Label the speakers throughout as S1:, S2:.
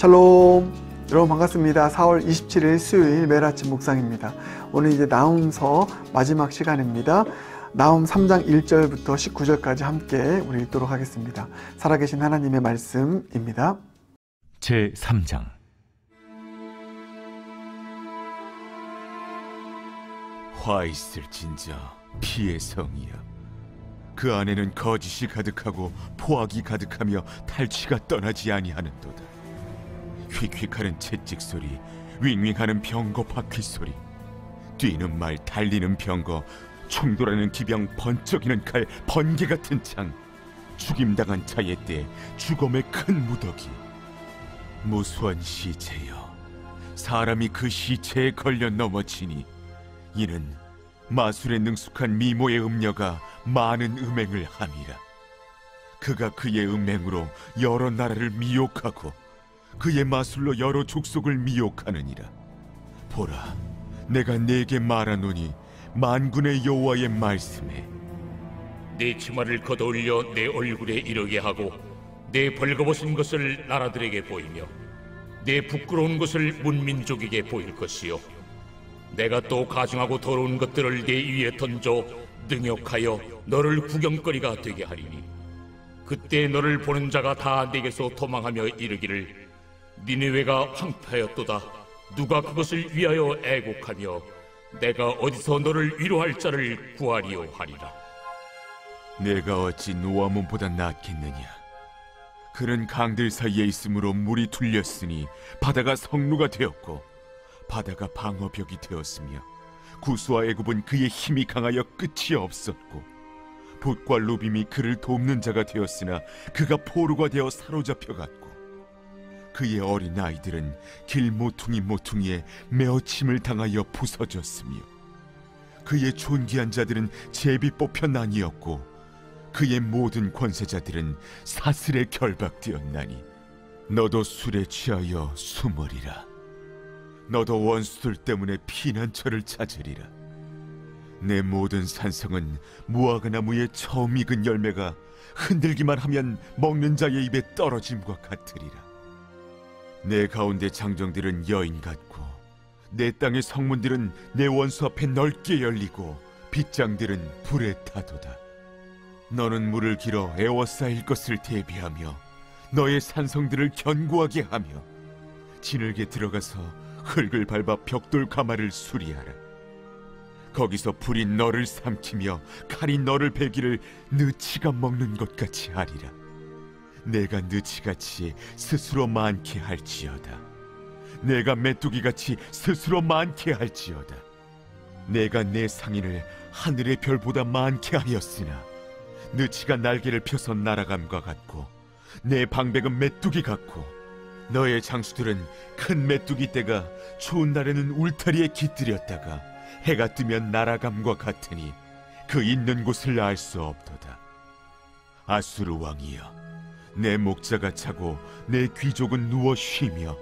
S1: 샬롬, 여러분 반갑습니다. 4월 27일 수요일 매일 아침 묵상입니다. 오늘 이제 나훔서 마지막 시간입니다. 나훔 3장 1절부터 19절까지 함께 우리 읽도록 하겠습니다. 살아계신 하나님의 말씀입니다.
S2: 제 3장.
S3: 화 있을 진저 피의 성이야. 그 안에는 거짓이 가득하고 포악이 가득하며 탈취가 떠나지 아니하는도다. 휙휙하는 채찍 소리, 윙윙하는 병거 바퀴 소리, 뛰는 말, 달리는 병거, 충돌하는 기병, 번쩍이는 칼, 번개 같은 창, 죽임당한 자의 때 죽음의 큰 무더기. 무수한 시체여, 사람이 그 시체에 걸려 넘어지니 이는 마술에 능숙한 미모의 음녀가 많은 음행을 함이라. 그가 그의 음행으로 여러 나라를 미혹하고 그의 마술로 여러 족속을 미혹하느니라. 보라, 내가 네게 말하노니 만군의 여호와의 말씀에
S4: 내 치마를 걷어올려 내 얼굴에 이르게 하고 내 벌거벗은 것을 나라들에게 보이며 내 부끄러운 것을 문민족에게 보일 것이요, 내가 또 가증하고 더러운 것들을 내 위에 던져 능욕하여 너를 구경거리가 되게 하리니, 그때 너를 보는 자가 다 내게서 도망하며 이르기를 니느웨가 황폐하였도다. 누가 그것을 위하여 애곡하며 내가 어디서 너를 위로할 자를 구하리요 하리라.
S3: 내가 어찌 노아몬보다 낫겠느냐. 그는 강들 사이에 있으므로 물이 툴렸으니 바다가 성루가 되었고 바다가 방어벽이 되었으며 구스와 애굽은 그의 힘이 강하여 끝이 없었고 봇과 루빔이 그를 돕는 자가 되었으나 그가 포로가 되어 사로잡혀갔고 그의 어린 아이들은 길 모퉁이에 메어침을 당하여 부서졌으며 그의 존귀한 자들은 제비 뽑혀 나뉘었고 그의 모든 권세자들은 사슬에 결박되었나니 너도 술에 취하여 숨으리라. 너도 원수들 때문에 피난처를 찾으리라. 내 모든 산성은 무화과나무의 처음 익은 열매가 흔들기만 하면 먹는 자의 입에 떨어짐과 같으리라. 내 가운데 장정들은 여인 같고 내 땅의 성문들은 내 원수 앞에 넓게 열리고 빗장들은 불에 타도다. 너는 물을 길어 에워싸일 것을 대비하며 너의 산성들을 견고하게 하며 진흙에 들어가서 흙을 밟아 벽돌 가마를 수리하라. 거기서 불이 너를 삼키며 칼이 너를 베기를 느치가 먹는 것 같이 하리라. 내가 느치같이 스스로 많게 할지어다. 내가 메뚜기같이 스스로 많게 할지어다. 내가 내 상인을 하늘의 별보다 많게 하였으나 느치가 날개를 펴서 날아감과 같고 내 방백은 메뚜기 같고 너의 장수들은 큰 메뚜기 떼가 추운 날에는 울타리에 깃들였다가 해가 뜨면 날아감과 같으니 그 있는 곳을 알 수 없도다. 아수르 왕이여, 내 목자가 차고 내 귀족은 누워 쉬며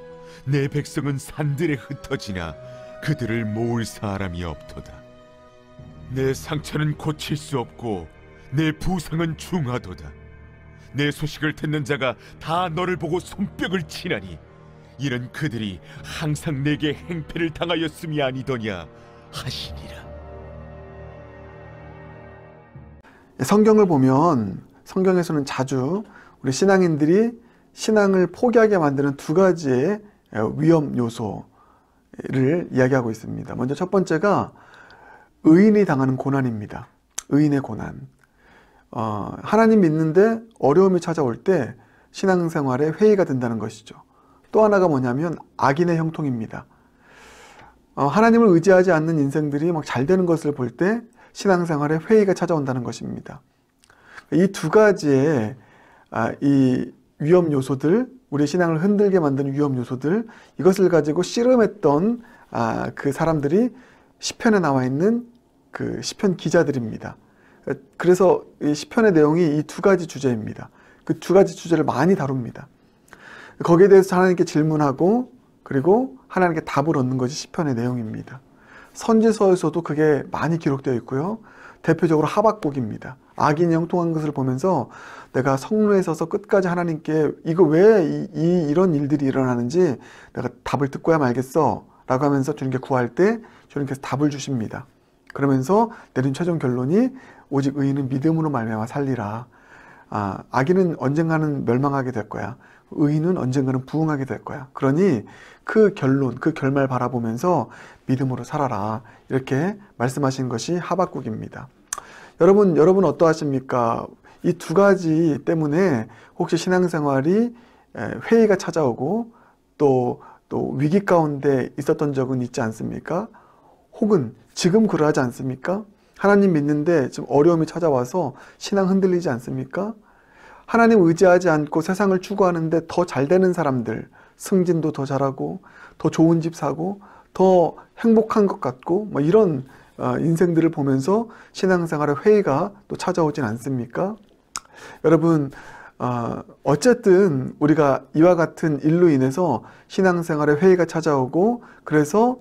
S3: 내 백성은 산들에 흩어지나 그들을 모을 사람이 없도다. 내 상처는 고칠 수 없고 내 부상은 중하도다. 내 소식을 듣는 자가 다 너를 보고 손뼉을 치나니 이는 그들이 항상 내게 행패를 당하였음이 아니더냐 하시니라.
S1: 성경을 보면 성경에서는 자주 우리 신앙인들이 신앙을 포기하게 만드는 두 가지의 위험 요소를 이야기하고 있습니다. 먼저 첫 번째가 의인이 당하는 고난입니다. 의인의 고난. 하나님 믿는데 어려움이 찾아올 때 신앙생활에 회의가 된다는 것이죠. 또 하나가 뭐냐면 악인의 형통입니다. 하나님을 의지하지 않는 인생들이 막 잘 되는 것을 볼 때 신앙생활에 회의가 찾아온다는 것입니다. 이 두 가지의 이 위험 요소들, 우리 신앙을 흔들게 만드는 위험 요소들, 이것을 가지고 씨름했던 그 사람들이 시편에 나와 있는 그 시편 기자들입니다. 그래서 이 시편의 내용이 이 두 가지 주제입니다. 그 두 가지 주제를 많이 다룹니다. 거기에 대해서 하나님께 질문하고 그리고 하나님께 답을 얻는 것이 시편의 내용입니다. 선지서에서도 그게 많이 기록되어 있고요. 대표적으로 하박국입니다. 악인이 형통한 것을 보면서 내가 성루에 서서 끝까지 하나님께 이거 왜 이런 일들이 일어나는지 내가 답을 듣고야 말겠어 라고 하면서 주님께 구할 때 주님께서 답을 주십니다. 그러면서 내린 최종 결론이 오직 의인은 믿음으로 말미암아 살리라. 악인은 언젠가는 멸망하게 될 거야. 의인은 언젠가는 부흥하게 될 거야. 그러니 그 결론, 그 결말 바라보면서 믿음으로 살아라. 이렇게 말씀하신 것이 하박국입니다. 여러분 어떠하십니까? 이 두 가지 때문에 혹시 신앙생활이 회의가 찾아오고 또 위기 가운데 있었던 적은 있지 않습니까? 혹은 지금 그러하지 않습니까? 하나님 믿는데 지금 어려움이 찾아와서 신앙 흔들리지 않습니까? 하나님 의지하지 않고 세상을 추구하는데 더 잘 되는 사람들, 승진도 더 잘하고 더 좋은 집 사고 더 행복한 것 같고 뭐 이런 인생들을 보면서 신앙생활의 회의가 또 찾아오진 않습니까? 여러분 어쨌든 우리가 이와 같은 일로 인해서 신앙생활의 회의가 찾아오고 그래서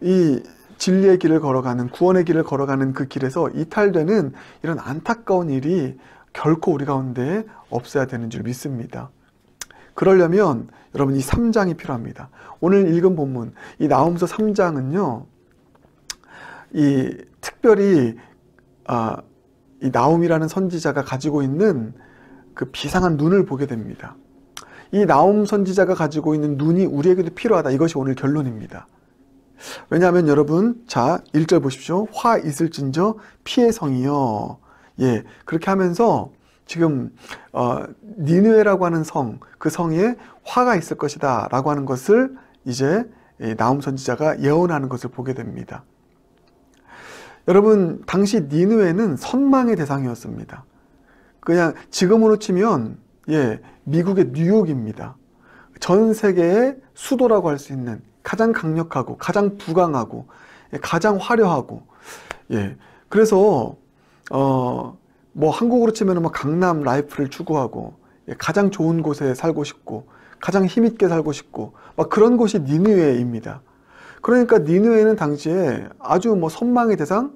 S1: 이 진리의 길을 걸어가는 구원의 길을 걸어가는 그 길에서 이탈되는 이런 안타까운 일이 결코 우리 가운데 없어야 되는 줄 믿습니다. 그러려면 여러분 이 3장이 필요합니다. 오늘 읽은 본문 이 나홈서 3장은요 이 특별히 이 나홈이라는 선지자가 가지고 있는 그 비상한 눈을 보게 됩니다. 이 나홈 선지자가 가지고 있는 눈이 우리에게도 필요하다. 이것이 오늘 결론입니다. 왜냐하면 여러분 자 1절 보십시오. 화 있을진저 피의 성이여. 예, 그렇게 하면서 지금 니느웨라고 하는 성, 그 성에 화가 있을 것이다 라고 하는 것을 이제 나홈 선지자가 예언하는 것을 보게 됩니다. 여러분 당시 니느웨는 선망의 대상이었습니다. 그냥 지금으로 치면 미국의 뉴욕입니다. 전 세계의 수도라고 할 수 있는 가장 강력하고 가장 부강하고 가장 화려하고 그래서 뭐 한국으로 치면 뭐 강남 라이프를 추구하고 가장 좋은 곳에 살고 싶고 가장 힘있게 살고 싶고 막 그런 곳이 니느웨입니다. 그러니까 니느웨는 당시에 아주 뭐 선망의 대상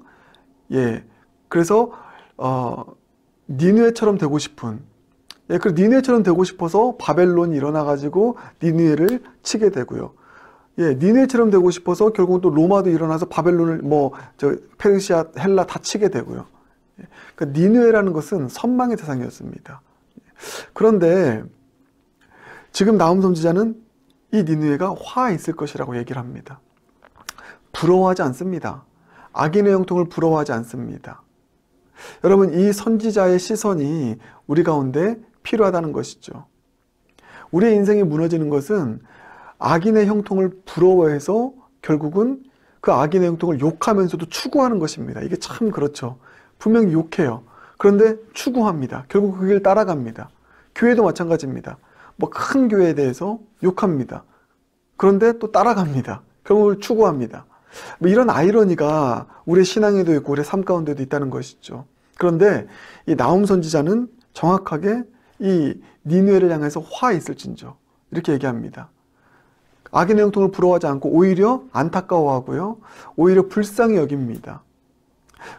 S1: 그래서 니느웨처럼 되고 싶은 그 니느웨처럼 되고 싶어서 바벨론이 일어나 가지고 니느웨를 치게 되고요. 니느웨처럼 되고 싶어서 결국 또 로마도 일어나서 바벨론을 페르시아, 헬라 다 치게 되고요. 그러니까 니느웨라는 것은 선망의 대상이었습니다. 그런데 지금 나홈 선지자는 이 니느웨가 화 있을 것이라고 얘기를 합니다. 부러워하지 않습니다. 악인의 형통을 부러워하지 않습니다. 여러분 이 선지자의 시선이 우리 가운데 필요하다는 것이죠. 우리의 인생이 무너지는 것은 악인의 형통을 부러워해서 결국은 그 악인의 형통을 욕하면서도 추구하는 것입니다. 이게 참 그렇죠. 분명히 욕해요. 그런데 추구합니다. 결국 그 길 따라갑니다. 교회도 마찬가지입니다. 뭐 큰 교회에 대해서 욕합니다. 그런데 또 따라갑니다. 결국 추구합니다. 뭐 이런 아이러니가 우리의 신앙에도 있고 우리의 삶 가운데도 있다는 것이죠. 그런데 이 나홈 선지자는 정확하게 이 니느웨를 향해서 화 있을진저 이렇게 얘기합니다. 악인의 형통을 부러워하지 않고 오히려 안타까워하고요. 오히려 불쌍히 여깁니다.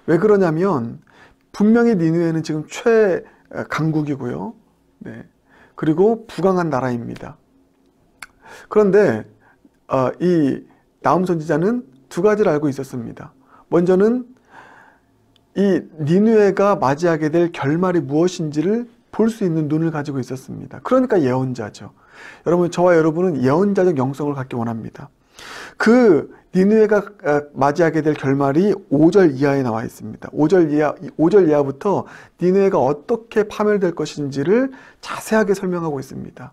S1: 왜 그러냐면 분명히 니느웨는 지금 최강국이고요. 그리고 부강한 나라입니다. 그런데 이 나홈 선지자는 두 가지를 알고 있었습니다. 먼저는 이 니느웨가 맞이하게 될 결말이 무엇인지를 볼 수 있는 눈을 가지고 있었습니다. 그러니까 예언자죠. 여러분 저와 여러분은 예언자적 영성을 갖기 원합니다. 그 니느웨가 맞이하게 될 결말이 5절 이하에 나와 있습니다. 5절 이하부터 니느웨가 어떻게 파멸될 것인지를 자세하게 설명하고 있습니다.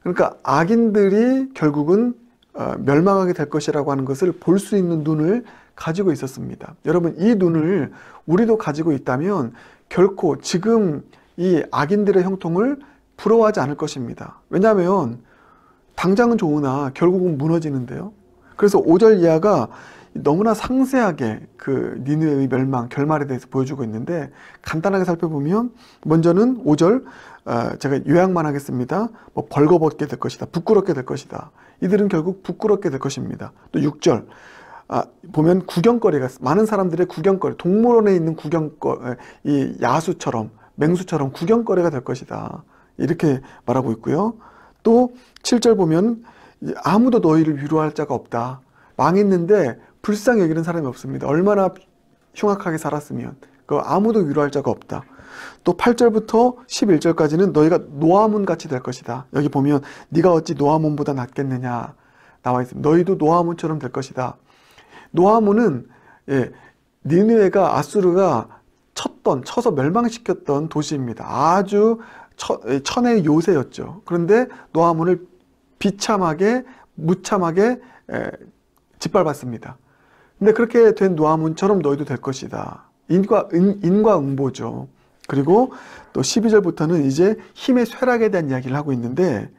S1: 그러니까 악인들이 결국은 멸망하게 될 것이라고 하는 것을 볼 수 있는 눈을 가지고 있었습니다. 여러분 이 눈을 우리도 가지고 있다면 결코 지금 이 악인들의 형통을 부러워하지 않을 것입니다. 왜냐하면 당장은 좋으나 결국은 무너지는데요. 그래서 5절 이하가 너무나 상세하게 그 니느웨의 멸망, 결말에 대해서 보여주고 있는데 간단하게 살펴보면 먼저는 5절 제가 요약만 하겠습니다. 뭐 벌거벗게 될 것이다. 부끄럽게 될 것이다. 이들은 결국 부끄럽게 될 것입니다. 또 6절 보면 구경거리가, 많은 사람들의 구경거리, 동물원에 있는 구경거리, 이 야수처럼, 맹수처럼 구경거리가 될 것이다. 이렇게 말하고 있고요. 또 7절 보면 아무도 너희를 위로할 자가 없다. 망했는데 불쌍히 여기는 사람이 없습니다. 얼마나 흉악하게 살았으면 아무도 위로할 자가 없다. 또 8절부터 11절까지는 너희가 노아문 같이 될 것이다. 여기 보면 네가 어찌 노아문보다 낫겠느냐 나와 있습니다. 너희도 노아문처럼 될 것이다. 노아문은 니느웨가 아수르가 쳐서 멸망시켰던 도시입니다. 아주 천의 요새였죠. 그런데 노아문을 비참하게 무참하게 짓밟았습니다. 근데 그렇게 된 노아문처럼 너희도 될 것이다. 인과응보죠. 그리고 또 12절부터는 이제 힘의 쇠락에 대한 이야기를 하고 있는데,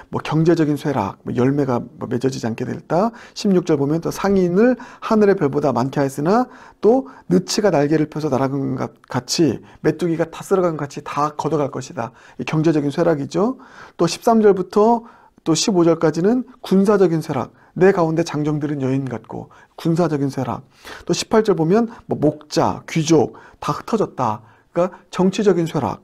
S1: 뭐 경제적인 쇠락, 뭐 열매가 맺어지지 않게 됐다. 16절 보면 또 상인을 하늘의 별보다 많게 하였으나 또 느치가 날개를 펴서 날아간 것 같이 메뚜기가 다 쓸어간 것 같이 다 걷어갈 것이다. 이 경제적인 쇠락이죠. 또 13절부터 또 15절까지는 군사적인 쇠락, 내 가운데 장정들은 여인 같고 군사적인 쇠락. 또 18절 보면 뭐 목자, 귀족 다 흩어졌다. 그러니까 정치적인 쇠락,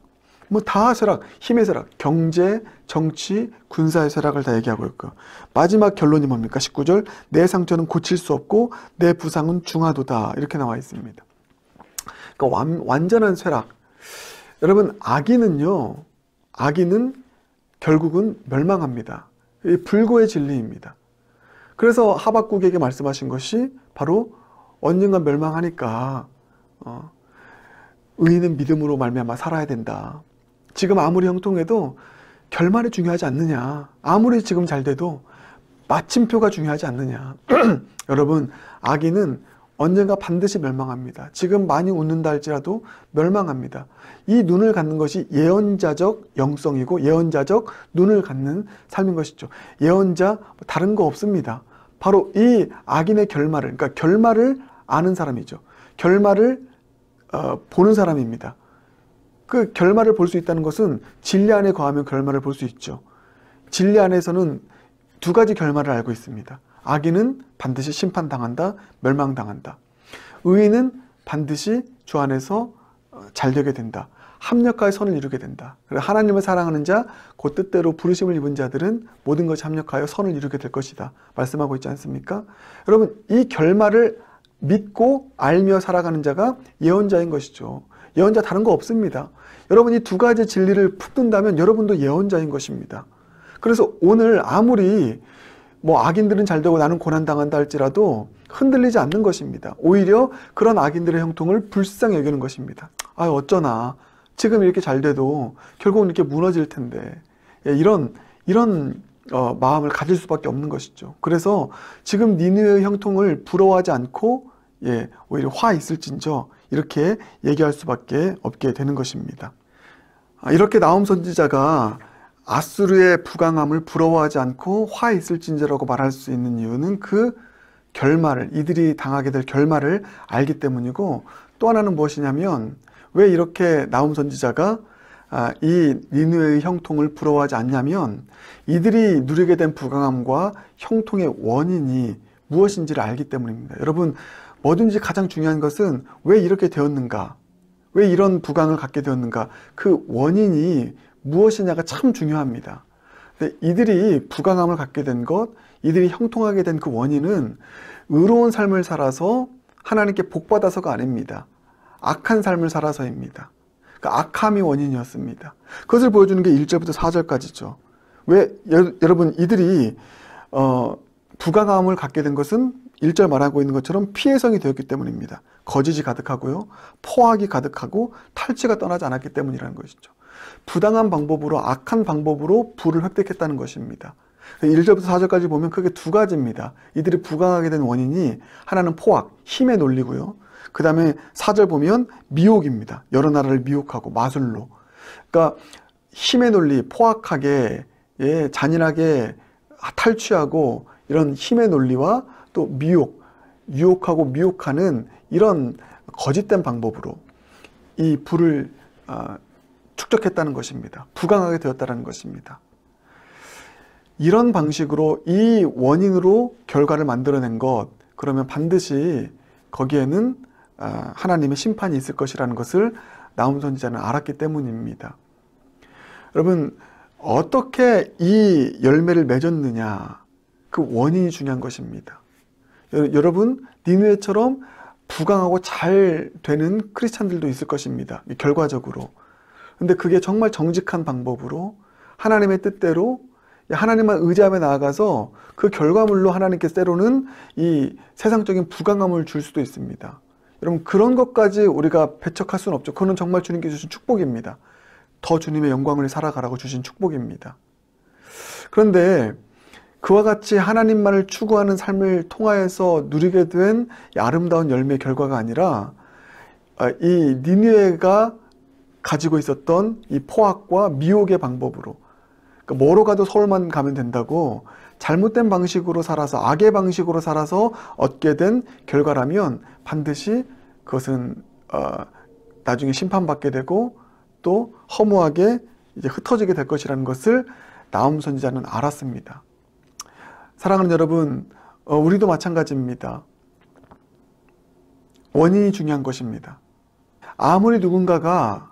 S1: 뭐 다 쇠락, 힘의 쇠락, 경제, 정치, 군사의 쇠락을 다 얘기하고 있고, 마지막 결론이 뭡니까? 19절, 내 상처는 고칠 수 없고 내 부상은 중하도다. 이렇게 나와 있습니다. 그러니까 완전한 쇠락. 여러분, 악인은 결국은 멸망합니다. 이 불고의 진리입니다. 그래서 하박국에게 말씀하신 것이 바로 언젠가 멸망하니까 의인은 믿음으로 말미암아 살아야 된다. 지금 아무리 형통해도 결말이 중요하지 않느냐. 아무리 지금 잘 돼도 마침표가 중요하지 않느냐. 여러분, 악인은 언젠가 반드시 멸망합니다. 지금 많이 웃는다 할지라도 멸망합니다. 이 눈을 갖는 것이 예언자적 영성이고 예언자적 눈을 갖는 삶인 것이죠. 예언자 다른 거 없습니다. 바로 이 악인의 결말을, 그러니까 결말을 아는 사람이죠. 결말을 보는 사람입니다. 그 결말을 볼 수 있다는 것은 진리 안에 거하면 결말을 볼 수 있죠. 진리 안에서는 두 가지 결말을 알고 있습니다. 악인은 반드시 심판당한다, 멸망당한다. 의인은 반드시 주 안에서 잘 되게 된다. 합력하여 선을 이루게 된다. 그래서 하나님을 사랑하는 자, 그 뜻대로 부르심을 입은 자들은 모든 것이 합력하여 선을 이루게 될 것이다. 말씀하고 있지 않습니까? 여러분, 이 결말을 믿고 알며 살아가는 자가 예언자인 것이죠. 예언자 다른 거 없습니다. 여러분, 이 두 가지 진리를 붙든다면 여러분도 예언자인 것입니다. 그래서 오늘 아무리 뭐 악인들은 잘 되고 나는 고난당한다 할지라도 흔들리지 않는 것입니다. 오히려 그런 악인들의 형통을 불쌍히 여기는 것입니다. 어쩌나 지금 이렇게 잘 돼도 결국은 이렇게 무너질 텐데, 이런 마음을 가질 수밖에 없는 것이죠. 그래서 지금 니느웨의 형통을 부러워하지 않고 오히려 화 있을진저 이렇게 얘기할 수밖에 없게 되는 것입니다. 이렇게 나홈 선지자가 아수르의 부강함을 부러워하지 않고 화 있을진저라고 말할 수 있는 이유는 그 결말을, 이들이 당하게 될 결말을 알기 때문이고, 또 하나는 무엇이냐면 왜 이렇게 나홈 선지자가 이 니느웨의 형통을 부러워하지 않냐면 이들이 누리게 된 부강함과 형통의 원인이 무엇인지를 알기 때문입니다. 여러분, 뭐든지 가장 중요한 것은 왜 이렇게 되었는가, 왜 이런 부강을 갖게 되었는가, 그 원인이 무엇이냐가 참 중요합니다. 근데 이들이 부강함을 갖게 된 것, 이들이 형통하게 된 그 원인은 의로운 삶을 살아서 하나님께 복받아서가 아닙니다. 악한 삶을 살아서입니다. 그러니까 악함이 원인이었습니다. 그것을 보여주는 게 1절부터 4절까지죠. 왜 여러분, 이들이 부강함을 갖게 된 것은 1절 말하고 있는 것처럼 피해성이 되었기 때문입니다. 거짓이 가득하고요, 포악이 가득하고 탈취가 떠나지 않았기 때문이라는 것이죠. 부당한 방법으로, 악한 방법으로 부를 획득했다는 것입니다. 1절부터 4절까지 보면 크게 두 가지입니다. 이들이 부강하게 된 원인이, 하나는 포악, 힘의 논리고요, 그 다음에 4절 보면 미혹입니다. 여러 나라를 미혹하고 마술로. 그러니까 힘의 논리, 포악하게, 잔인하게 탈취하고, 이런 힘의 논리와 또 유혹하고 미혹하는 이런 거짓된 방법으로 이 부를 축적했다는 것입니다. 부강하게 되었다는 것입니다. 이런 방식으로 이 원인으로 결과를 만들어낸 것, 그러면 반드시 거기에는 하나님의 심판이 있을 것이라는 것을 나훔 선지자는 알았기 때문입니다. 여러분, 어떻게 이 열매를 맺었느냐, 그 원인이 중요한 것입니다. 여러분, 니느웨처럼 부강하고 잘 되는 크리스찬들도 있을 것입니다. 결과적으로. 근데 그게 정말 정직한 방법으로 하나님의 뜻대로 하나님만 의지하며 나아가서 그 결과물로 하나님께서 때로는 이 세상적인 부강함을 줄 수도 있습니다. 여러분, 그런 것까지 우리가 배척할 수는 없죠. 그거는 정말 주님께 주신 축복입니다. 더 주님의 영광을 살아가라고 주신 축복입니다. 그런데 그와 같이 하나님만을 추구하는 삶을 통하여서 누리게 된 이 아름다운 열매의 결과가 아니라 이 니느웨가 가지고 있었던 이 포악과 미혹의 방법으로, 그러니까 뭐로 가도 서울만 가면 된다고 잘못된 방식으로 살아서, 악의 방식으로 살아서 얻게 된 결과라면 반드시 그것은 나중에 심판받게 되고 또 허무하게 이제 흩어지게 될 것이라는 것을 나훔 선지자는 알았습니다. 사랑하는 여러분, 우리도 마찬가지입니다. 원인이 중요한 것입니다. 아무리 누군가가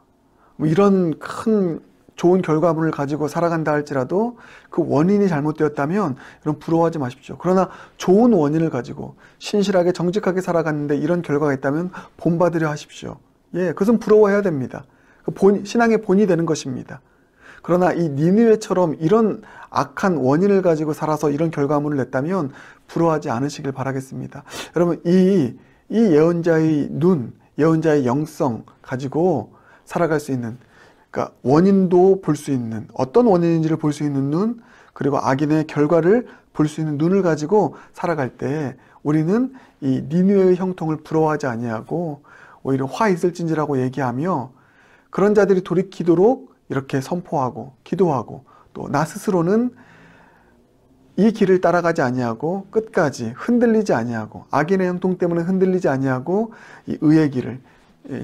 S1: 이런 큰 좋은 결과물을 가지고 살아간다 할지라도 그 원인이 잘못되었다면 여러분 부러워하지 마십시오. 그러나 좋은 원인을 가지고 신실하게 정직하게 살아갔는데 이런 결과가 있다면 본받으려 하십시오. 예, 그것은 부러워해야 됩니다. 신앙의 본이 되는 것입니다. 그러나 이 니느웨처럼 이런 악한 원인을 가지고 살아서 이런 결과물을 냈다면 부러워하지 않으시길 바라겠습니다. 여러분, 이 예언자의 눈, 예언자의 영성 가지고 살아갈 수 있는, 그러니까 원인도 볼 수 있는, 어떤 원인인지를 볼 수 있는 눈, 그리고 악인의 결과를 볼 수 있는 눈을 가지고 살아갈 때 우리는 이 니느웨의 형통을 부러워하지 아니하고 오히려 화 있을진지라고 얘기하며 그런 자들이 돌이키도록 이렇게 선포하고 기도하고 또 나 스스로는 이 길을 따라가지 아니하고 끝까지 흔들리지 아니하고 악인의 형통 때문에 흔들리지 아니하고 이 의의 길을,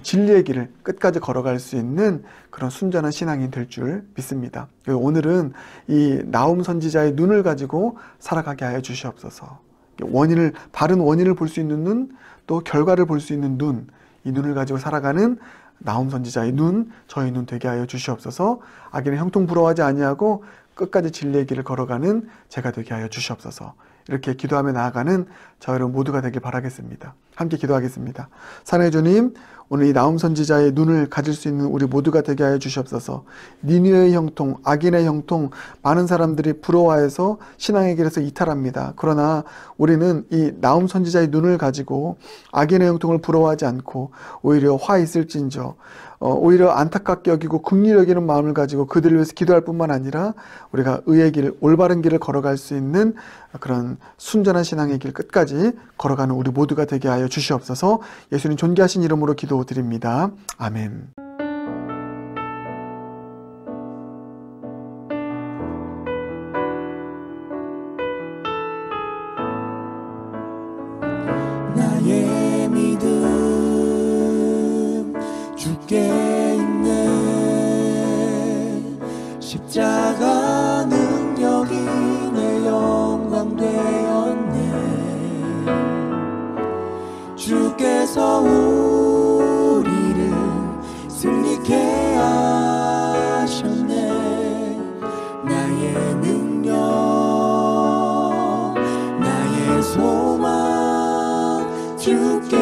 S1: 진리의 길을 끝까지 걸어갈 수 있는 그런 순전한 신앙이 될 줄 믿습니다. 오늘은 이 나훔 선지자의 눈을 가지고 살아가게 하여 주시옵소서. 바른 원인을 볼 수 있는 눈, 또 결과를 볼 수 있는 눈, 이 눈을 가지고 살아가는 나훔 선지자의 눈, 저희 눈 되게 하여 주시옵소서. 악인의 형통 부러워하지 아니하고 끝까지 진리의 길을 걸어가는 제가 되게 하여 주시옵소서. 이렇게 기도하며 나아가는 저 여러분 모두가 되길 바라겠습니다. 함께 기도하겠습니다. 사랑의 주님, 오늘 이 나훔 선지자의 눈을 가질 수 있는 우리 모두가 되게 하여 주시옵소서. 니느웨의 형통, 악인의 형통, 많은 사람들이 부러워해서 신앙의 길에서 이탈합니다. 그러나 우리는 이 나훔 선지자의 눈을 가지고 악인의 형통을 부러워하지 않고 오히려 화 있을진저, 오히려 안타깝게 여기고 긍휼히 여기는 마음을 가지고 그들을 위해서 기도할 뿐만 아니라 우리가 의의 길, 올바른 길을 걸어갈 수 있는 그런 순전한 신앙의 길 끝까지 걸어가는 우리 모두가 되게 하여 주시옵소서. 예수님 존귀하신 이름으로 기도드립니다. 아멘.
S5: 나의 믿음 주께 있네. 십자가 능력이 내 영광 되었네. 주께서 우리를 승리케 하셨네. 나의 능력, 나의 소망 주께